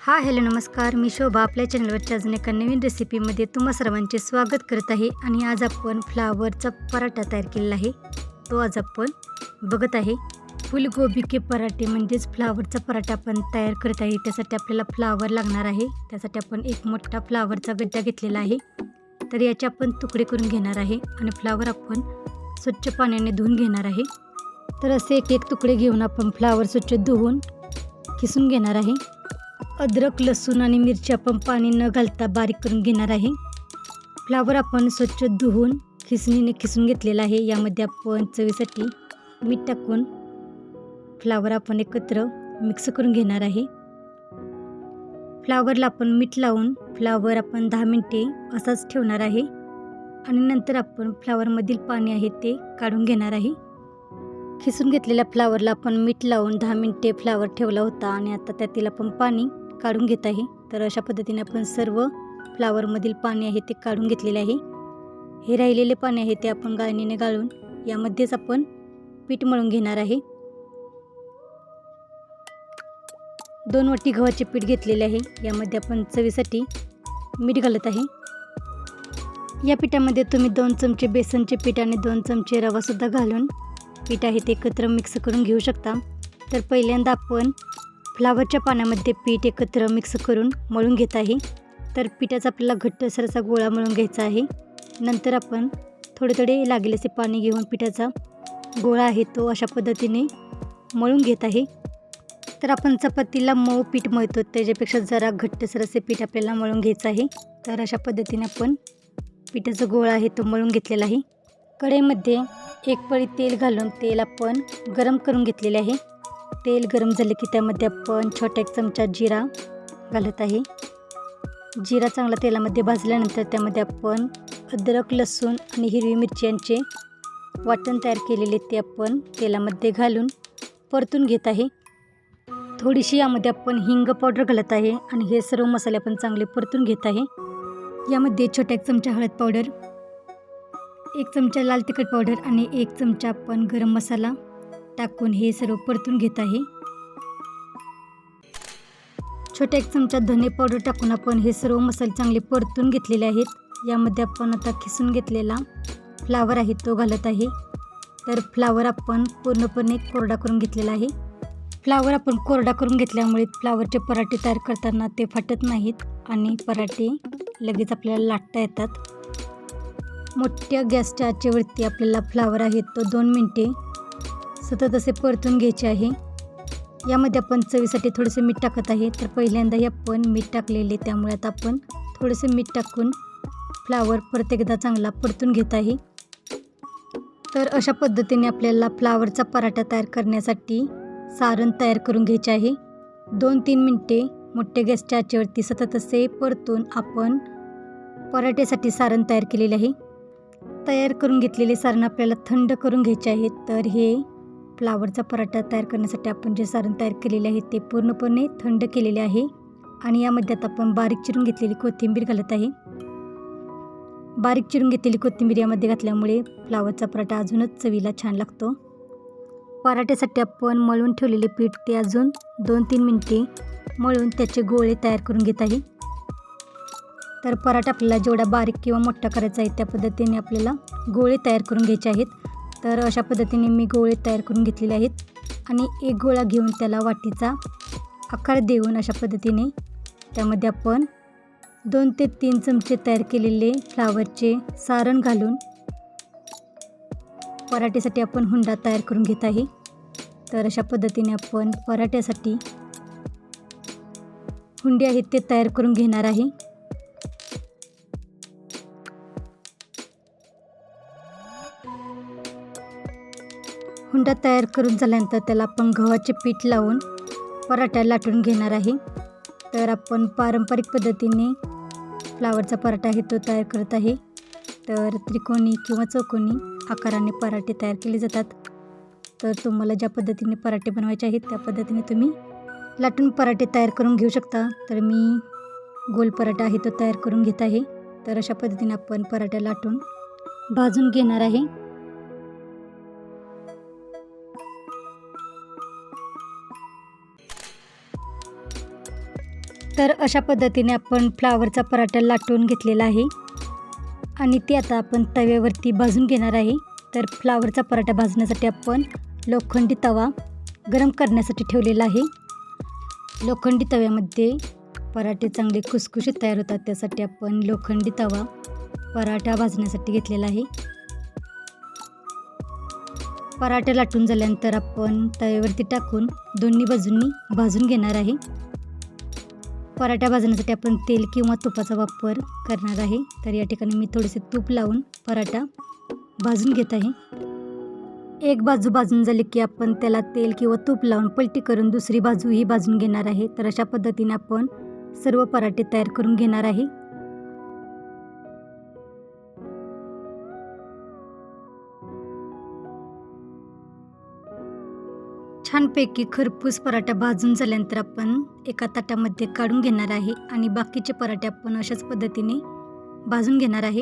Hello नमस्कार, मी शोभा आपल्या चॅनलवरच्या अजून एका नवीन रेसिपीमध्ये तुम्हा सर्वांचे स्वागत करत आहे. आणि आज आपण फ्लावरचा पराठा तयार केलेला आहे. तो आज आपण बघत आहे. फुलगोबी के पराठे म्हणजेच फ्लावरचा पराठा आपण तयार करत आहे. त्यासाठी आपल्याला फ्लावर लागणार आहे. त्यासाठी आपण एक मोठा फ्लावरचा गड्डा घेतलेला आहे. तर याचे आपण तुकडे करून घेणार आहे आणि फ्लावर आपण स्वच्छ पाण्याने धुवून घेणार आहे. तर असे एक एक तुकडे घेऊन आपण फ्लावर स्वच्छ धुवून किसून घेणार आहे. अद्रक, लसूण आणि मिरची आपण पाणी न घालता बारीक करून घेणार आहे. फ्लावर आपण स्वच्छ धुवून खिसणीने खिसून घेतलेला आहे. यामध्ये आपण चवीसाठी मीठ टाकून फ्लावर आपण एकत्र मिक्स करून घेणार आहे. फ्लावरला आपण मीठ लावून फ्लावर आपण 10 मिनिटे असाच ठेवणार आहे आणि नंतर आपण फ्लावरमधील पाणी आहे ते काढून घेणार आहे. खिसून घेतलेल्या फ्लावरला आपण मीठ लावून 10 मिनिटे फ्लावर ठेवला होता आणि आता त्यातील आपण पाणी काढून घेत आहे. तर अशा पद्धतीने आपण सर्व फ्लावरमधील पाणी आहे ते काढून घेतलेले आहे. हे राहिलेले पाणी आहे ते आपण गाळणीने गाळून यामध्येच आपण पीठ मळून घेणार आहे. 2 वाटी गव्हाचे पीठ घेतलेले आहे. यामध्ये आपण चवीसाठी मीठ घालत आहे. या पिठामध्ये तुम्ही 2 चमचे बेसनचे पीठ आणि 2 चमचे रवासुद्धा घालून पीठ आहे ते एकत्र मिक्स करून घेऊ शकता. तर पहिल्यांदा आपण फ्लावरच्या पाण्यामध्ये पीठ एकत्र मिक्स करून मळून घेत आहे. तर पिठाचा आपल्याला घट्टसर असा गोळा मळून घ्यायचा आहे. नंतर आपण थोडे थोडे लागेल असे पाणी घेऊन पिठाचा गोळा आहे तो अशा पद्धतीने मळून घेत आहे. तर आपण चपातीला मऊ पीठ मळतो त्याच्यापेक्षा जरा घट्टसर असे पीठ आपल्याला मळून घ्यायचं आहे. तर अशा पद्धतीने आपण पिठाचा गोळा आहे तो मळून घेतलेला आहे. कढईमध्ये 1 पळी तेल घालून तेल आपण गरम करून घेतलेले आहे. तेल गरम झाले की त्यामध्ये आपण छोटा 1 चमचा जिरा घालत आहे. जिरा चांगला तेलामध्ये भाजल्यानंतर त्यामध्ये आपण अद्रक, लसूण आणि हिरवी मिरची यांचे वाटण तयार केलेले ते आपण तेलामध्ये घालून परतून घेत आहे. थोडीशी यामध्ये आपण हिंग पावडर घालत आहे आणि हे सर्व मसाले आपण चांगले परतून घेत आहे. यामध्ये छोटा 1 चमचा हळद पावडर, 1 चमचा लाल तिखट पावडर आणि 1 चमचा आपण गरम मसाला टाकून हे सर्व परतून घेत आहे. छोटा 1 चमचा धने पावडर टाकून आपण हे सर्व मसाले चांगले परतून घेतलेले आहेत. यामध्ये आपण आता खिसून घेतलेला फ्लावर आहे तो घालत आहे. तर फ्लावर आपण पूर्णपणे कोरडा करून घेतलेला आहे. फ्लावर आपण कोरडा करून घेतल्यामुळे फ्लावरचे पराठे तयार करताना ते फाटत नाहीत आणि पराठे लगेच आपल्याला लाटता येतात. मोठ्या गॅसच्या आचेवरती आपल्याला फ्लावर आहे तो 2 मिनिटे सतत असे परतून घ्यायचे आहे. यामध्ये आपण चवीसाठी थोडेसे मीठ टाकत आहे. तर पहिल्यांदाही आपण मीठ टाकलेले त्यामुळे आता आपण थोडेसे मीठ टाकून फ्लावर परत एकदा चांगला परतून घेत आहे. तर अशा पद्धतीने आपल्याला फ्लावरचा पराठा तयार करण्यासाठी सारण तयार करून घ्यायचे आहे. 2-3 मिनिटे मोठ्या गॅसच्या आचेवरती सतत असे परतून आपण पराठ्यासाठी सारण तयार केलेले आहे. तयार करून घेतलेले सारण आपल्याला थंड करून घ्यायचे आहे. तर हे फ्लावरचा पराठा तयार करण्यासाठी आपण जे सारण तयार केलेले आहे ते पूर्णपणे थंड केलेले आहे. आणि यामध्ये आता आपण बारीक चिरून घेतलेली कोथिंबीर घालत आहे. बारीक चिरून घेतलेली कोथिंबीर यामध्ये घातल्यामुळे फ्लावरचा पराठा अजूनच चवीला छान लागतो. पराठ्यासाठी आपण मळून ठेवलेले पीठ ते अजून 2-3 मिनिटे मळून त्याचे गोळे तयार करून घेत आहे. तर पराठा आपल्याला जेवढा बारीक किंवा मोठा करायचा आहे त्या पद्धतीने आपल्याला गोळे तयार करून घ्यायचे आहेत. तर अशा पद्धतीने मी गोळे तयार करून घेतलेले आहेत आणि एक गोळा घेऊन त्याला वाटीचा आकार देऊन अशा पद्धतीने त्यामध्ये आपण 2 ते 3 चमचे तयार केलेले फ्लावरचे सारण घालून पराठ्यासाठी आपण हुंडा तयार करून घेत आहे. तर अशा पद्धतीने आपण पराठ्यासाठी हुंडे आहेत ते तयार करून घेणार आहे. हुंडा तयार करून झाल्यानंतर त्याला आपण गव्हाचे पीठ लावून पराठा लाटून घेणार आहे. तर आपण पारंपरिक पद्धतीने फ्लावरचा पराठा आहे तो तयार करत आहे. तर त्रिकोणी किंवा चौकोनी आकाराने पराठे तयार केले जातात. तर तुम्हाला ज्या पद्धतीने पराठे बनवायचे आहेत त्या पद्धतीने तुम्ही लाटून पराठे तयार करून घेऊ शकता. तर मी गोल पराठा आहे तो तयार करून घेत आहे. तर अशा पद्धतीने आपण पराठा लाटून भाजून घेणार आहे. तर अशा पद्धतीने आपण फ्लावरचा पराठा लाटून घेतलेला आहे आणि ते आता आपण तव्यावरती भाजून घेणार आहे. तर फ्लावरचा पराठा भाजण्यासाठी आपण लोखंडी तवा गरम करण्यासाठी ठेवलेला आहे. लोखंडी तव्यामध्ये पराठे चांगले खुसखुशीत तयार होतात, त्यासाठी आपण लोखंडी तवा पराठा भाजण्यासाठी घेतलेला आहे. पराठा लाटून झाल्यानंतर आपण तव्यावरती टाकून दोन्ही बाजूंनी भाजून घेणार आहे. पराठा भाजण्यासाठी आपण तेल किंवा तुपाचा वापर करणार आहे. तर या ठिकाणी मी थोडेसे तूप लावून पराठा भाजून घेत आहे. एक बाजू भाजून झाली की आपण त्याला तेल किंवा तूप लावून पलटी करून दुसरी बाजूही भाजून घेणार आहे. तर अशा पद्धतीने आपण सर्व पराठे तयार करून घेणार आहे. छानपैकी खरपूस पराठा भाजून झाल्यानंतर आपण एका ताटामध्ये काढून घेणार आहे आणि बाकीचे पराठे आपण अशाच पद्धतीने भाजून घेणार आहे.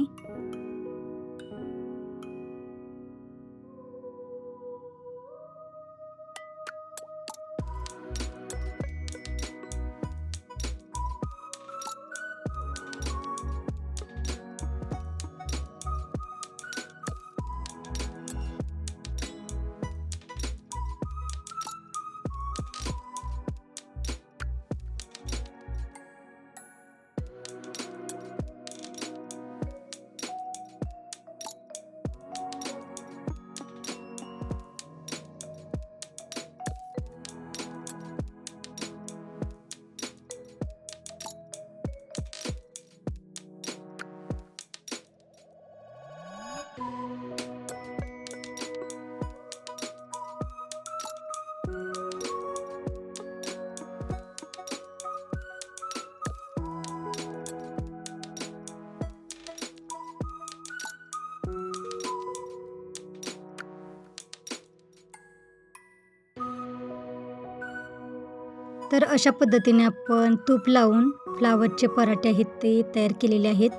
तर अशा पद्धतीने आपण तूप लावून फ्लावरचे पराठे आहेत ते तयार केलेले आहेत.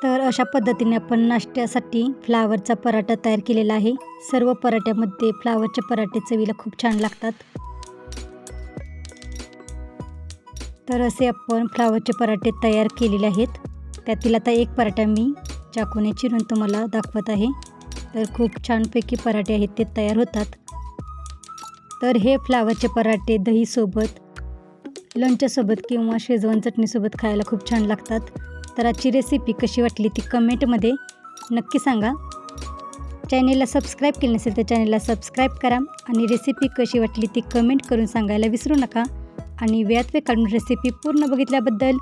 तर अशा पद्धतीने आपण नाश्त्यासाठी फ्लावरचा पराठा तयार केलेला आहे. सर्व पराठ्यामध्ये फ्लावरचे पराठे चवीला खूप छान लागतात. तर असे आपण फ्लावरचे पराठे तयार केलेले आहेत. त्यातील आता एक पराठा मी चाकूने चिरून तुम्हाला दाखवत आहे. तर खूप छानपैकी पराठे आहेत ते तयार होतात. तर हे फ्लावरचे पराठे दहीसोबत, लोणच्यासोबत किंवा शेजवान चटणीसोबत खायला खूप छान लागतात. तर आजची रेसिपी कशी वाटली ती कमेंटमध्ये नक्की सांगा. चॅनेलला सबस्क्राईब केले नसेल तर चॅनेलला सबस्क्राईब करा आणि रेसिपी कशी वाटली ती कमेंट करून सांगायला विसरू नका. आणि वेळात वेळ काढून रेसिपी पूर्ण बघितल्याबद्दल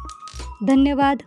धन्यवाद.